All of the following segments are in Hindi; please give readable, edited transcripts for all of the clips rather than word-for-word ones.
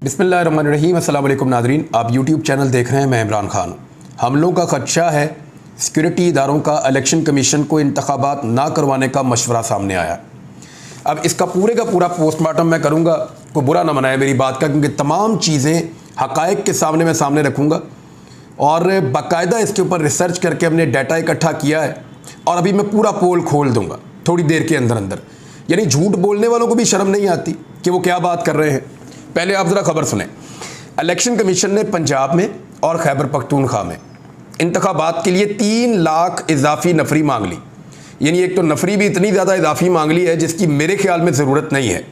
बिस्मिल्लाहिर्रहमानिर्रहीम। अस्सलाम वालेकुम नाज़रीन, आप यूट्यूब चैनल देख रहे हैं। मैं इमरान खान। हमलों का ख़दशा है सिक्योरिटी इदारों का इलेक्शन कमीशन को इंतखाबात ना करवाने का मशवरा सामने आया। अब इसका पूरे का पूरा पोस्टमार्टम मैं करूँगा, को बुरा ना मनाए मेरी बात का, क्योंकि तमाम चीज़ें हक़ाइक़ के सामने रखूँगा और बाकायदा इसके ऊपर रिसर्च करके हमने डाटा इकट्ठा किया है और अभी मैं पूरा पोल खोल दूँगा थोड़ी देर के अंदर। यानी झूठ बोलने वालों को भी शर्म नहीं आती कि वो क्या बात कर रहे हैं। पहले आप ज़रा खबर सुने। इलेक्शन कमीशन ने पंजाब में और खैबर पख्तूनख्वा में इंतखाबात के लिए 3 लाख इजाफी नफरी मांग ली। यानी एक तो नफरी भी इतनी ज़्यादा इजाफी मांग ली है जिसकी मेरे ख्याल में ज़रूरत नहीं है।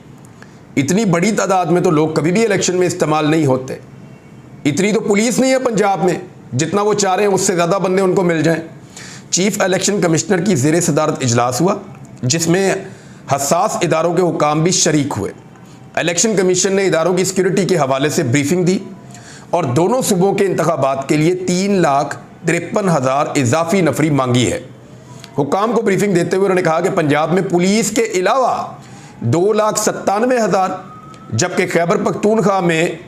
इतनी बड़ी तादाद में तो लोग कभी भी इलेक्शन में इस्तेमाल नहीं होते। इतनी तो पुलिस नहीं है पंजाब में, जितना वो चाह रहे हैं उससे ज़्यादा बंदे उनको मिल जाएं। चीफ इलेक्शन कमिश्नर की ज़ेर सदारत इजलास हुआ जिसमें हसास इदारों के हुकाम भी शरीक हुए। इलेक्शन कमीशन ने इदारों की सिक्योरिटी के हवाले से ब्रीफिंग दी और दोनों सूबों के इंतखाबात के लिए 3,53,000 इजाफी नफरी मांगी है। हुकाम को ब्रीफिंग देते हुए उन्होंने कहा कि पंजाब में पुलिस के अलावा 2,97,000 जबकि खैबर पख्तूनख्वा में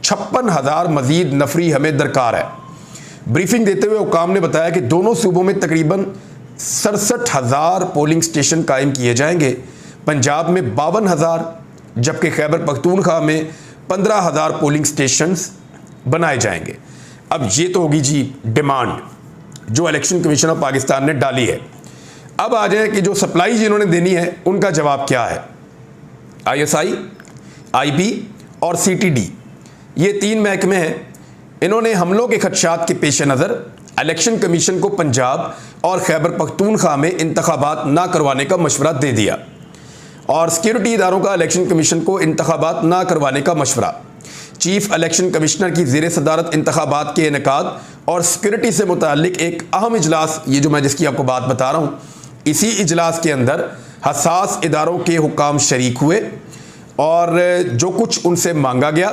56,000 मजीद नफरी हमें दरकार है। ब्रीफिंग देते हुए हुकाम ने बताया कि दोनों सूबों में तकरीबन 67,000 पोलिंग स्टेशन कायम किए जाएंगे। पंजाब में 52,000 जबकि खैबर पख्तूनख्वा में 15,000 पोलिंग स्टेशंस बनाए जाएंगे। अब ये तो होगी जी डिमांड जो इलेक्शन कमीशन ऑफ पाकिस्तान ने डाली है। अब आ जाए कि जो सप्लाई जिन्होंने देनी है उनका जवाब क्या है। ISI, IB और CTD ये 3 महकमे हैं। इन्होंने हमलों के खदशात के पेश नज़र इलेक्शन कमीशन को पंजाब और खैबर पख्तूनख्वा में इंतखाबात ना करवाने का मशवरा दे दिया और सिक्योरिटी इदारों का इलेक्शन कमीशन को इंतखाबात ना करवाने का मशवरा। चीफ इलेक्शन कमिश्नर की ज़ेर सदारत इंतखाबात के इनेकाद और सिक्योरिटी से मुताल्लिक एक अहम इजलास, ये जो मैं जिसकी आपको बात बता रहा हूँ, इसी इजलास के अंदर हसास इदारों के हुकाम शरीक हुए और जो कुछ उनसे मांगा गया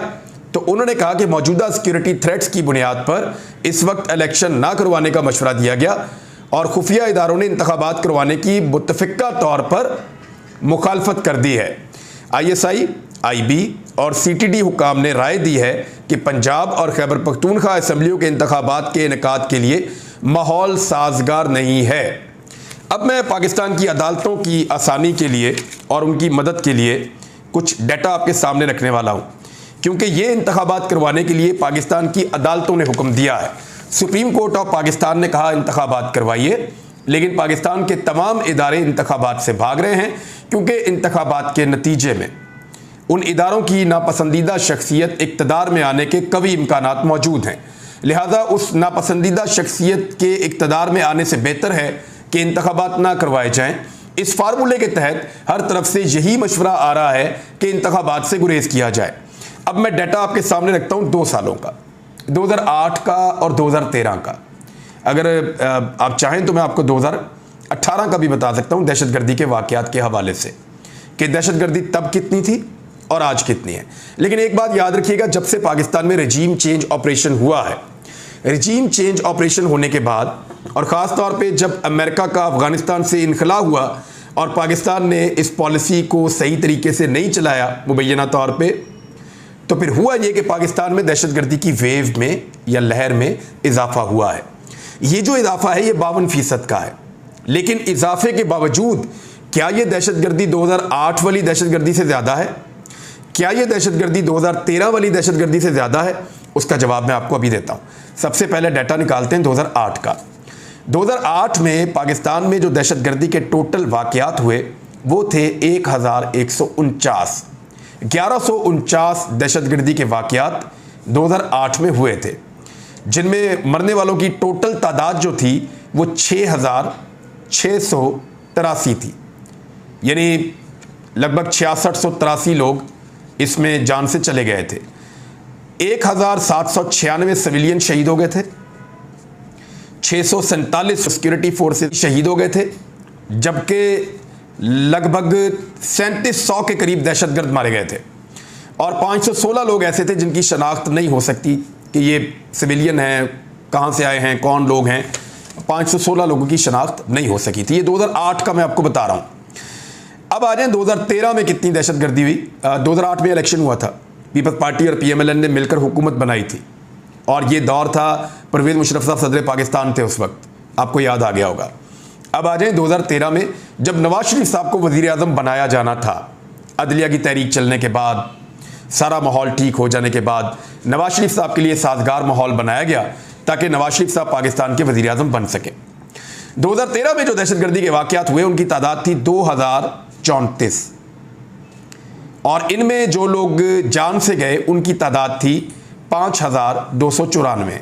तो उन्होंने कहा कि मौजूदा सिक्योरिटी थ्रेट्स की बुनियाद पर इस वक्त इलेक्शन ना करवाने का मशवरा दिया गया और खुफिया इदारों ने इंतखाबात करवाने की मुतफ़िक़ा तौर पर मुखालफत कर दी है। ISI, IB और CTD हुकाम ने राय दी है कि पंजाब और खैबर पख्तूनख्वा असम्बलियों के इंतखाबात के इनेकाद के लिए माहौल साजगार नहीं है। अब मैं पाकिस्तान की अदालतों की आसानी के लिए और उनकी मदद के लिए कुछ डाटा आपके सामने रखने वाला हूँ, क्योंकि ये इंतखाबात करवाने के लिए पाकिस्तान की अदालतों ने हुक्म दिया है। सुप्रीम कोर्ट ऑफ पाकिस्तान ने कहा इंतखाबात करवाइए, लेकिन पाकिस्तान के तमाम इदारे इंतखाबात से भाग रहे हैं क्योंकि इंतखाबात के नतीजे में उन इदारों की नापसंदीदा शख्सियत इक़्तिदार में आने के कवी इम्कानात मौजूद हैं। लिहाजा उस नापसंदीदा शख्सियत के इक़्तिदार में आने से बेहतर है कि इंतखाबात ना करवाए जाएँ। इस फार्मूले के तहत हर तरफ से यही मशवरा आ रहा है कि इंतखाबात से गुरेज किया जाए। अब मैं डाटा आपके सामने रखता हूँ 2 सालों का, 2008 का और 2013 का। अगर आप चाहें तो मैं आपको 2018 का भी बता सकता हूं दहशतगर्दी के वाक़यात के हवाले से कि दहशतगर्दी तब कितनी थी और आज कितनी है। लेकिन एक बात याद रखिएगा, जब से पाकिस्तान में रजीम चेंज ऑपरेशन हुआ है, रजीम चेंज ऑपरेशन होने के बाद और ख़ास तौर पे जब अमेरिका का अफ़गानिस्तान से इनखला हुआ और पाकिस्तान ने इस पॉलिसी को सही तरीके से नहीं चलाया मुबैना तौर पर, तो फिर हुआ ये कि पाकिस्तान में दहशतगर्दी की वेव में या लहर में इजाफा हुआ है। ये जो इजाफा है ये 52% का है। लेकिन इजाफे के बावजूद क्या ये दहशतगर्दी 2008 वाली दहशतगर्दी से ज़्यादा है? क्या ये दहशतगर्दी 2013 वाली दहशतगर्दी से ज़्यादा है? उसका जवाब मैं आपको अभी देता हूँ। सबसे पहले डाटा निकालते हैं 2008 का। 2008 में पाकिस्तान में जो दहशतगर्दी के टोटल वाक़यात हुए वो थे 1149। 1149 दहशतगर्दी के वाक़यात 2008 में हुए थे, जिनमें मरने वालों की टोटल तादाद जो थी वो 6,683 थी। यानी लगभग 6683 लोग इसमें जान से चले गए थे। 1,796 सिविलियन शहीद हो गए थे, 647 सिक्योरिटी फोर्सेस शहीद हो गए थे, जबकि लगभग 3700 के करीब दहशतगर्द मारे गए थे और 516 लोग ऐसे थे जिनकी शनाख्त नहीं हो सकती कि ये सिविलियन हैं, कहाँ से आए हैं, कौन लोग हैं। 516 लोगों की शनाख्त नहीं हो सकी थी। ये 2008 का मैं आपको बता रहा हूँ। अब आ जाए 2013 में कितनी दहशतगर्दी हुई। 2008 में इलेक्शन हुआ था, पीपल्स पार्टी और PMLN ने मिलकर हुकूमत बनाई थी, और ये दौर था परवेज़ मुशर्रफ साहब सदर पाकिस्तान थे उस वक्त, आपको याद आ गया होगा। अब आ जाए 2013 में, जब नवाज शरीफ साहब को वज़ीर आज़म बनाया जाना था, अदलिया की तहरीक चलने के बाद, सारा माहौल ठीक हो जाने के बाद नवाज शरीफ साहब के लिए साजगार माहौल बनाया गया ताकि नवाज शरीफ साहब पाकिस्तान के वज़ीर आज़म बन सके। 2013 में जो दहशतगर्दी के वाक़यात हुए उनकी तादाद थी 2034, और इनमें जो लोग जान से गए उनकी तादाद थी 5294,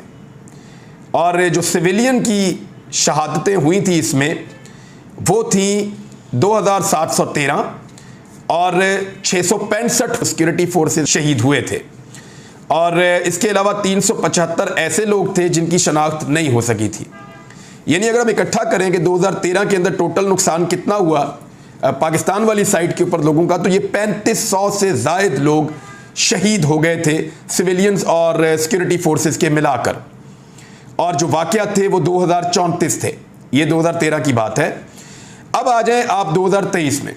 और जो सिविलियन की शहादतें हुई थी इसमें वो थी 2713, और 665 सिक्योरिटी फोर्सेस शहीद हुए थे, और इसके अलावा 375 ऐसे लोग थे जिनकी शनाख्त नहीं हो सकी थी। यानी अगर हम इकट्ठा करें कि 2013 के अंदर टोटल नुकसान कितना हुआ पाकिस्तान वाली साइड के ऊपर लोगों का, तो ये 3500 से ज़ायद लोग शहीद हो गए थे सिविलियंस और सिक्योरिटी फोर्सेस के मिलाकर, और जो वाक़यात थे वो 2034 थे। ये 2013 की बात है। अब आ जाएं आप 2023 में।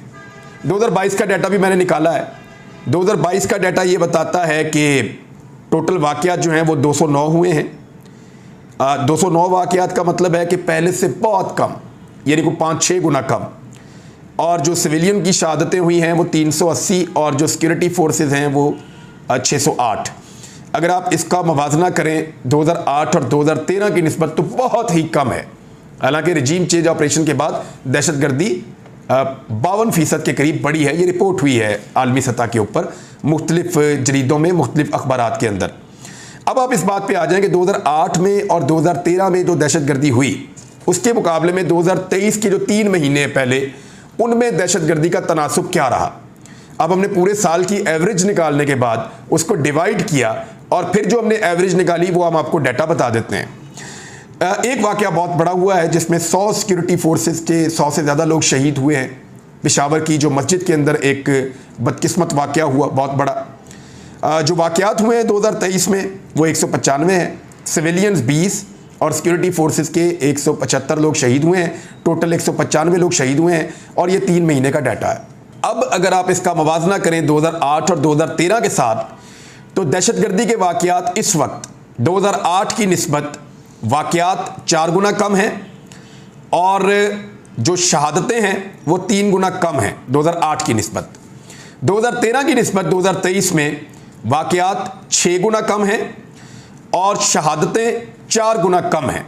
2022 का डाटा भी मैंने निकाला है। 2022 का डाटा ये बताता है कि टोटल वाक़यात जो हैं वो 209 हुए हैं। 209 वाक़यात का मतलब है कि पहले से बहुत कम, यानी को 5-6 गुना कम, और जो सिविलियन की शहादतें हुई हैं वो 380, और जो सिक्योरिटी फोर्सेस हैं वो 608। अगर आप इसका मवाजना करें 2008 और 2013 की निस्बत तो बहुत ही कम है। हालांकि रजीम चेंज ऑपरेशन के बाद दहशतगर्दी 52% के करीब बढ़ी है। ये रिपोर्ट हुई है आलमी सतह के ऊपर मुख्तलिफ जरीदों में, मुख्तलिफ अखबारात के अंदर। अब आप इस बात पे आ जाएं कि 2008 में और 2013 में जो दहशतगर्दी हुई उसके मुकाबले में 2023 के जो 3 महीने पहले उनमें दहशतगर्दी का तनासुब क्या रहा। अब हमने पूरे साल की एवरेज निकालने के बाद उसको डिवाइड किया, और फिर जो हमने एवरेज निकाली वो हम आपको डाटा बता देते हैं। एक वाक़या बहुत बड़ा हुआ है जिसमें 100 सिक्योरिटी फोर्सेस के 100 से ज़्यादा लोग शहीद हुए हैं। पेशावर की जो मस्जिद के अंदर एक बदकिस्मत वाक़या हुआ बहुत बड़ा। जो वाक़यात हुए हैं 2023 में वो 195 हैं, सिविलियंस 20 और सिक्योरिटी फोर्सेस के 175 लोग शहीद हुए हैं। टोटल 195 लोग शहीद हुए हैं, और ये 3 महीने का डाटा है। अब अगर आप इसका मवाजना करें 2008 और 2013 के साथ, तो दहशतगर्दी के वाक़यात इस वक्त 2008 की निस्बत वाक़यात 4 गुना कम हैं, और जो शहादतें हैं वो 3 गुना कम हैं 2008 की निस्बत। 2013 की निस्बत 2023 में वाक़यात 6 गुना कम हैं, और शहादतें 4 गुना कम हैं।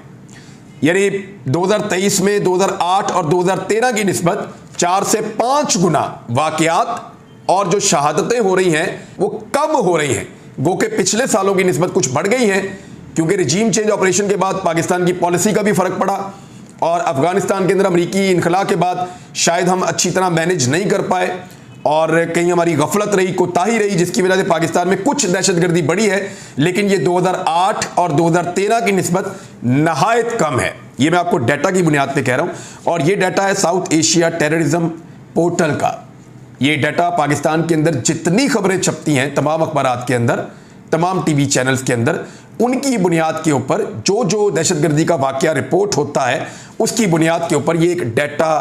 यानी 2023 में 2008 और 2013 की निस्बत 4 से 5 गुना वाक़यात और जो शहादतें हो रही हैं वो कम हो रही हैं। गो के पिछले सालों की निस्बत कुछ बढ़ गई हैं, क्योंकि रिजीम चेंज ऑपरेशन के बाद पाकिस्तान की पॉलिसी का भी फ़र्क पड़ा, और अफ़गानिस्तान के अंदर अमरीकी इनखला के बाद शायद हम अच्छी तरह मैनेज नहीं कर पाए, और कहीं हमारी गफलत रही, कोताही रही, जिसकी वजह से पाकिस्तान में कुछ दहशतगर्दी बढ़ी है। लेकिन ये 2008 और 2013 की निस्बत नहायत कम है। ये मैं आपको डाटा की बुनियाद पे कह रहा हूँ, और ये डाटा है साउथ एशिया टेररिज्म पोर्टल का। ये डाटा पाकिस्तान के अंदर जितनी खबरें छपती हैं तमाम अखबारात के अंदर, तमाम टीवी चैनल्स के अंदर, उनकी बुनियाद के ऊपर जो जो दहशतगर्दी का वाक़या रिपोर्ट होता है उसकी बुनियाद के ऊपर ये एक डाटा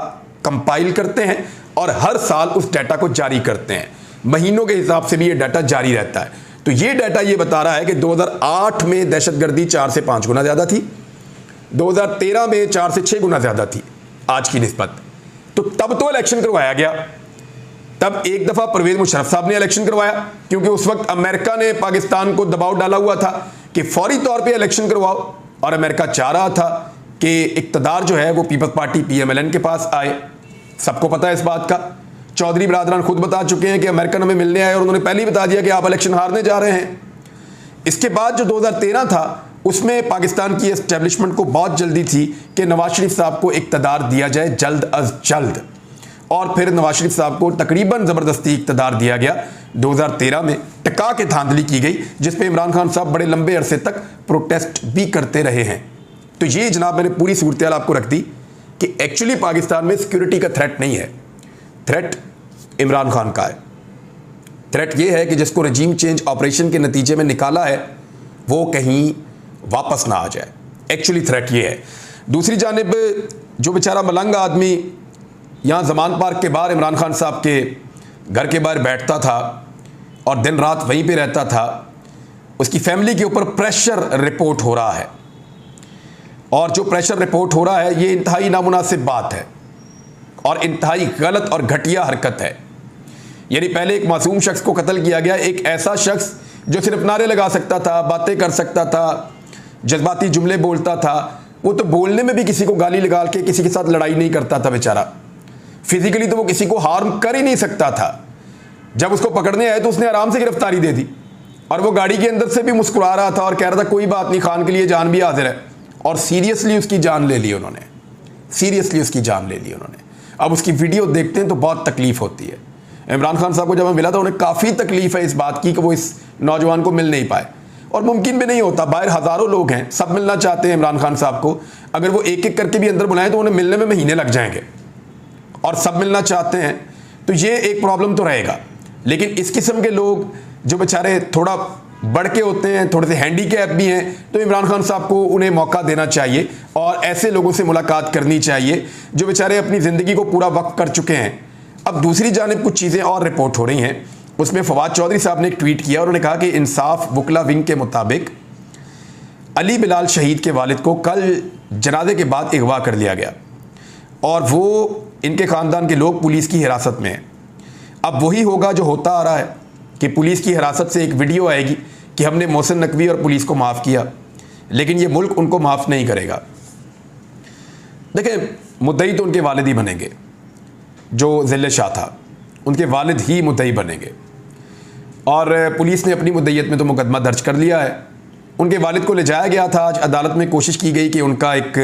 कंपाइल करते हैं, और हर साल उस डाटा को जारी करते हैं। महीनों के हिसाब से भी ये डाटा जारी रहता है। तो ये डाटा ये बता रहा है कि 2008 में दहशतगर्दी 4 से 5 गुना ज़्यादा थी, 2013 में 4 से 6 गुना ज़्यादा थी आज की निस्बत। तो तब तो इलेक्शन करवाया गया, तब एक दफ़ा परवेज़ मुशर्रफ साहब ने इलेक्शन करवाया, क्योंकि उस वक्त अमेरिका ने पाकिस्तान को दबाव डाला हुआ था कि फौरी तौर पे इलेक्शन करवाओ, और अमेरिका चाह रहा था कि इक़्तिदार जो है वो पीपल्स पार्टी PMLN के पास आए। सबको पता है इस बात का। चौधरी बरादरान खुद बता चुके हैं कि अमेरिकन हमें मिलने आए, और उन्होंने पहले ही बता दिया कि आप इलेक्शन हारने जा रहे हैं। इसके बाद जो 2013 था उसमें पाकिस्तान की एस्टेब्लिशमेंट को बहुत जल्दी थी कि नवाज शरीफ साहब को इक़्तिदार दिया जाए जल्द अज जल्द, और फिर नवाज शरीफ साहब को तकरीबन ज़बरदस्ती इक़्तिदार दिया गया। 2013 में टका के धांधली की गई, जिसपे इमरान खान साहब बड़े लंबे अरसे तक प्रोटेस्ट भी करते रहे हैं। तो ये जनाब मैंने पूरी सूरत आपको रख दी कि एक्चुअली पाकिस्तान में सिक्योरिटी का थ्रेट नहीं है, थ्रेट इमरान खान का है। थ्रेट ये है कि जिसको रजीम चेंज ऑपरेशन के नतीजे में निकाला है वो कहीं वापस ना आ जाए। एक्चुअली थ्रेट ये है। दूसरी जानिब जो बेचारा मलंग आदमी यहाँ जमान पार्क के बाहर इमरान खान साहब के घर के बाहर बैठता था और दिन रात वहीं पे रहता था, उसकी फैमिली के ऊपर प्रेशर रिपोर्ट हो रहा है। और जो प्रेशर रिपोर्ट हो रहा है ये इंतहाई नामुनासिब बात है और इंतहाई गलत और घटिया हरकत है। यानी पहले एक मासूम शख्स को कत्ल किया गया, एक ऐसा शख्स जो सिर्फ नारे लगा सकता था, बातें कर सकता था, जज्बाती जुमले बोलता था। वो तो बोलने में भी किसी को गाली लगा के किसी के साथ लड़ाई नहीं करता था बेचारा। फिजिकली तो वो किसी को हार्म कर ही नहीं सकता था। जब उसको पकड़ने आए तो उसने आराम से गिरफ्तारी दे दी और वो गाड़ी के अंदर से भी मुस्कुरा रहा था और कह रहा था कोई बात नहीं, खान के लिए जान भी हाजिर है। और सीरियसली उसकी जान ले ली उन्होंने, सीरियसली उसकी जान ले ली उन्होंने। अब उसकी वीडियो देखते हैं तो बहुत तकलीफ होती है। इमरान खान साहब को जब मैं मिला था उन्हें काफ़ी तकलीफ है इस बात की कि वो इस नौजवान को मिल नहीं पाए, और मुमकिन भी नहीं होता। बाहर हज़ारों लोग हैं, सब मिलना चाहते हैं इमरान खान साहब को। अगर वो एक एक करके भी अंदर बुलाएं तो उन्हें मिलने में महीने लग जाएंगे, और सब मिलना चाहते हैं तो ये एक प्रॉब्लम तो रहेगा। लेकिन इस किस्म के लोग जो बेचारे थोड़ा बढ़ के होते हैं, थोड़े से हैंडीकैप भी हैं, तो इमरान खान साहब को उन्हें मौका देना चाहिए और ऐसे लोगों से मुलाकात करनी चाहिए जो बेचारे अपनी ज़िंदगी को पूरा वक्त कर चुके हैं। अब दूसरी जानिब कुछ चीज़ें और रिपोर्ट हो रही हैं। उसमें फवाद चौधरी साहब ने एक ट्वीट किया और उन्होंने कहा कि इंसाफ वकला विंग के मुताबिक अली बिलाल शहीद के वालिद को कल जनाजे के बाद अगवा कर लिया गया और वो इनके ख़ानदान के लोग पुलिस की हिरासत में हैं। अब वही होगा जो होता आ रहा है कि पुलिस की हिरासत से एक वीडियो आएगी कि हमने मोहसिन नकवी और पुलिस को माफ़ किया, लेकिन ये मुल्क उनको माफ़ नहीं करेगा। देखें, मुद्दई तो उनके वालिद ही बनेंगे। जो ज़िले शाह था उनके वालिद ही मुद्दई बनेंगे, और पुलिस ने अपनी मुद्दईयत में तो मुकदमा दर्ज कर लिया है। उनके वालिद को ले जाया गया था, आज अदालत में कोशिश की गई कि उनका एक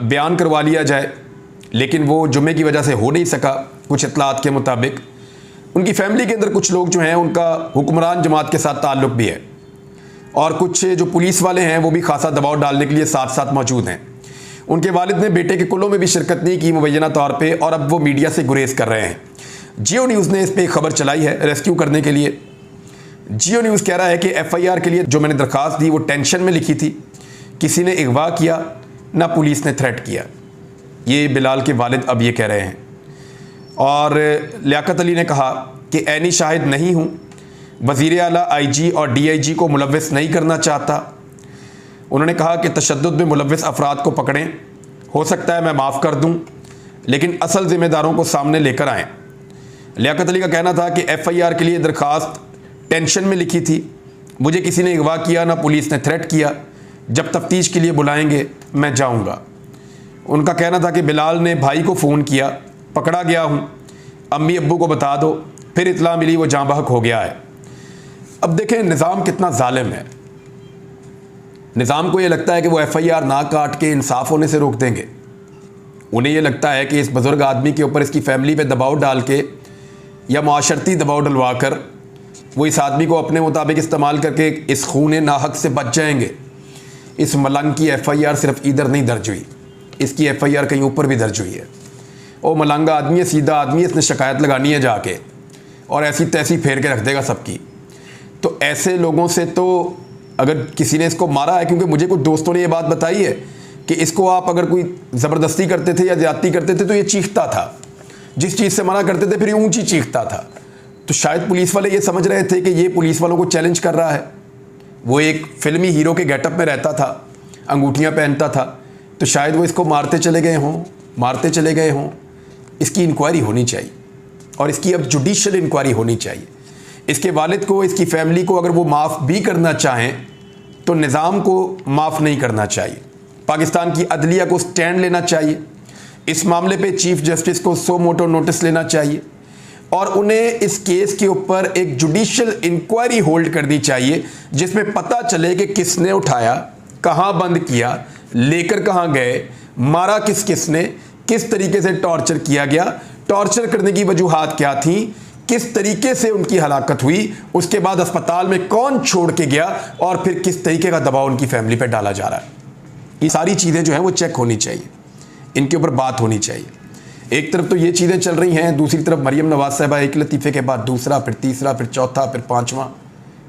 बयान करवा लिया जाए, लेकिन वो जुम्मे की वजह से हो नहीं सका। कुछ इत्तलात के मुताबिक उनकी फैमिली के अंदर कुछ लोग जो हैं उनका हुक्मरान जमात के साथ ताल्लुक़ भी है, और कुछ जो पुलिस वाले हैं वो भी खासा दबाव डालने के लिए साथ साथ मौजूद हैं। उनके वालिद ने बेटे के कुल्लों में भी शिरकत नहीं की मुबैना तौर पे, और अब वो मीडिया से गुरेज कर रहे हैं। जियो न्यूज़ ने इस पर खबर चलाई है रेस्क्यू करने के लिए। जियो न्यूज़ कह रहा है कि FIR के लिए जो मैंने दरख्वास्त दी वो टेंशन में लिखी थी, किसी ने अगवा किया ना पुलिस ने थ्रेट किया। ये बिलाल के वालिद अब ये कह रहे हैं। और लियाकत अली ने कहा कि ऐनी शाहिद नहीं हूँ, वज़ीर आला IG और DIG को मुलव्वस नहीं करना चाहता। उन्होंने कहा कि तशद्दुद में मुलव्वस अफराद को पकड़ें, हो सकता है मैं माफ़ कर दूँ, लेकिन असल ज़िम्मेदारों को सामने लेकर आएँ। लियाकत अली का कहना था कि FIR के लिए दरख्वास्त टेंशन में लिखी थी, मुझे किसी ने अगवा किया ना पुलिस ने थ्रेट किया, जब तफ्तीश के लिए बुलाएंगे मैं जाऊँगा। उनका कहना था कि बिलाल ने भाई को फ़ोन किया, पकड़ा गया हूँ, अम्मी अब्बू को बता दो, फिर इत्तला मिली वो जाँ बहक हो गया है। अब देखें निज़ाम कितना जालिम है। निज़ाम को ये लगता है कि वो FIR ना काट के इंसाफ होने से रोक देंगे। उन्हें ये लगता है कि इस बुज़ुर्ग आदमी के ऊपर इसकी फैमिली पे दबाव डाल के या माशरती दबाव डलवा कर वो इस आदमी को अपने मुताबिक इस्तेमाल करके इस खून नाहक से बच जाएंगे। इस मलंग की FIR सिर्फ इधर नहीं दर्ज हुई, इसकी FIR कहीं ऊपर भी दर्ज हुई है। वो मलंगा आदमी है, सीधा आदमी है, इसने शिकायत लगानी है जाके और ऐसी तैसी फेर के रख देगा सबकी। तो ऐसे लोगों से तो अगर किसी ने इसको मारा है, क्योंकि मुझे कुछ दोस्तों ने ये बात बताई है कि इसको आप अगर कोई ज़बरदस्ती करते थे या ज़्यादती करते थे तो ये चीखता था, जिस चीज़ से मना करते थे फिर ये ऊंची चीखता था। तो शायद पुलिस वाले ये समझ रहे थे कि ये पुलिस वालों को चैलेंज कर रहा है। वो एक फिल्मी हीरो के गेटअप में रहता था, अंगूठियाँ पहनता था, तो शायद वो इसको मारते चले गए हों। इसकी इंक्वायरी होनी चाहिए और इसकी अब जुडिशल इंक्वायरी होनी चाहिए। इसके वालिद को, इसकी फैमिली को अगर वो माफ़ भी करना चाहें तो निज़ाम को माफ़ नहीं करना चाहिए। पाकिस्तान की अदलिया को स्टैंड लेना चाहिए। इस मामले पे चीफ जस्टिस को सो मोटो नोटिस लेना चाहिए और उन्हें इस केस के ऊपर एक जुडिशल इंक्वायरी होल्ड करनी चाहिए, जिसमें पता चले कि किसने उठाया, कहाँ बंद किया, लेकर कहाँ गए, मारा किसने, किस तरीके से टॉर्चर किया गया, टॉर्चर करने की वजूहात क्या थी, किस तरीके से उनकी हलाकत हुई, उसके बाद अस्पताल में कौन छोड़ के गया और फिर किस तरीके का दबाव उनकी फैमिली पर डाला जा रहा है। ये सारी चीज़ें जो हैं वो चेक होनी चाहिए, इनके ऊपर बात होनी चाहिए। एक तरफ तो ये चीज़ें चल रही हैं, दूसरी तरफ मरियम नवाज साहिबा एक लतीफ़े के बाद दूसरा, फिर तीसरा, फिर चौथा, फिर पाँचवा,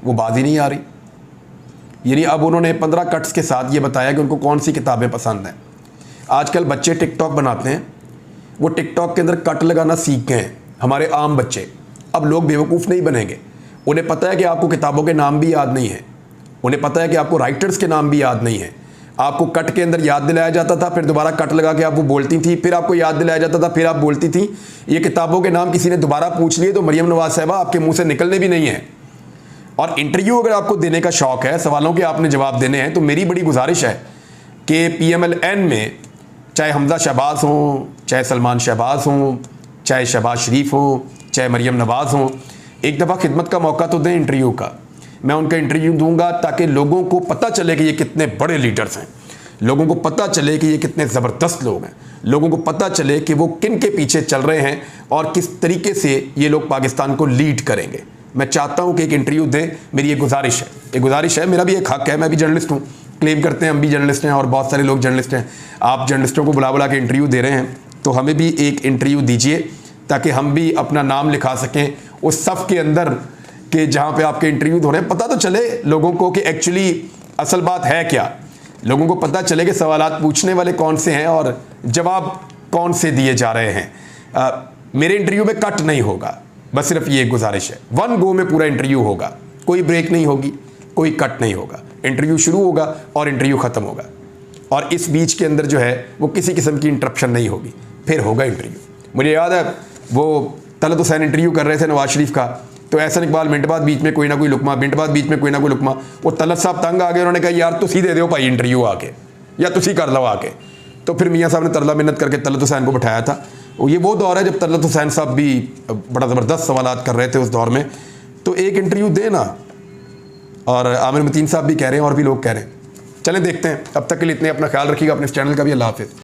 वो बात ही नहीं आ रही। यानी अब उन्होंने 15 कट्स के साथ ये बताया कि उनको कौन सी किताबें पसंद हैं। आजकल बच्चे टिकटॉक बनाते हैं, वो टिकटॉक के अंदर कट लगाना सीख गए हैं, हमारे आम बच्चे। अब लोग बेवकूफ़ नहीं बनेंगे, उन्हें पता है कि आपको किताबों के नाम भी याद नहीं है, उन्हें पता है कि आपको राइटर्स के नाम भी याद नहीं है। आपको कट के अंदर याद दिलाया जाता था, फिर दोबारा कट लगा के आप वो बोलती थी, फिर आपको याद दिलाया जाता था, फिर आप बोलती थी। ये किताबों के नाम किसी ने दोबारा पूछ लिए तो मरियम नवाज साहबा आपके मुंह से निकलने भी नहीं है। और इंटरव्यू अगर आपको देने का शौक है, सवालों के आपने जवाब देने हैं, तो मेरी बड़ी गुजारिश है कि PMLN में चाहे हमजा शहबाज हों, चाहे सलमान शहबाज हों, चाहे शहबाज शरीफ हों, चाहे मरियम नवाज हों, एक दफ़ा खिदमत का मौका तो दें इंटरव्यू का। मैं उनका इंटरव्यू दूंगा ताकि लोगों को पता चले कि ये कितने बड़े लीडर्स हैं, लोगों को पता चले कि ये कितने ज़बरदस्त लोग हैं, लोगों को पता चले कि वो किन के पीछे चल रहे हैं और किस तरीके से ये लोग पाकिस्तान को लीड करेंगे। मैं चाहता हूँ कि एक इंटरव्यू दें, मेरी ये गुजारिश है, मेरा भी एक हक है। मैं भी जर्नलिस्ट हूँ, क्लेम करते हैं हम भी जर्नलिस्ट हैं और बहुत सारे लोग जर्नलिस्ट हैं। आप जर्नलिस्टों को बुला बुला के इंटरव्यू दे रहे हैं, तो हमें भी एक इंटरव्यू दीजिए ताकि हम भी अपना नाम लिखा सकें उस सफ़ के अंदर कि जहाँ पे आपके इंटरव्यू हो रहे हैं। पता तो चले लोगों को कि एक्चुअली असल बात है क्या, लोगों को पता चले कि सवालात पूछने वाले कौन से हैं और जवाब कौन से दिए जा रहे हैं। मेरे इंटरव्यू में कट नहीं होगा, बस सिर्फ ये गुजारिश है। वन गो में पूरा इंटरव्यू होगा, कोई ब्रेक नहीं होगी, कोई कट नहीं होगा। इंटरव्यू शुरू होगा और इंटरव्यू ख़त्म होगा, और इस बीच के अंदर जो है वो किसी किस्म की इंटरप्शन नहीं होगी, फिर होगा इंटरव्यू। मुझे याद है वो तलत हुसैन इंटरव्यू कर रहे थे नवाज शरीफ का, तो एहसन इकबाल मिनट बाद बीच में कोई ना कोई लुकमा, मिनट बाद बीच में कोई ना कोई लुकमा। वो तलत साहब तंग आ गए, उन्होंने कहा यार तुसी दे दो भाई इंटरव्यू आके, या तुसी कर लो आके। तो फिर मियाँ साहब ने तरला मिन्नत करके तलत हुसैन को बिठाया था। ये वो दौर है जब तलत हुसैन साहब भी बड़ा ज़बरदस्त सवालात कर रहे थे उस दौर में। तो एक इंटरव्यू देना, और आमिर मतीन साहब भी कह रहे हैं और भी लोग कह रहे हैं। चलें देखते हैं। अब तक के लिए इतने, अपना ख्याल रखिएगा, अपने इस चैनल का भी। अल्लाह हाफिज़।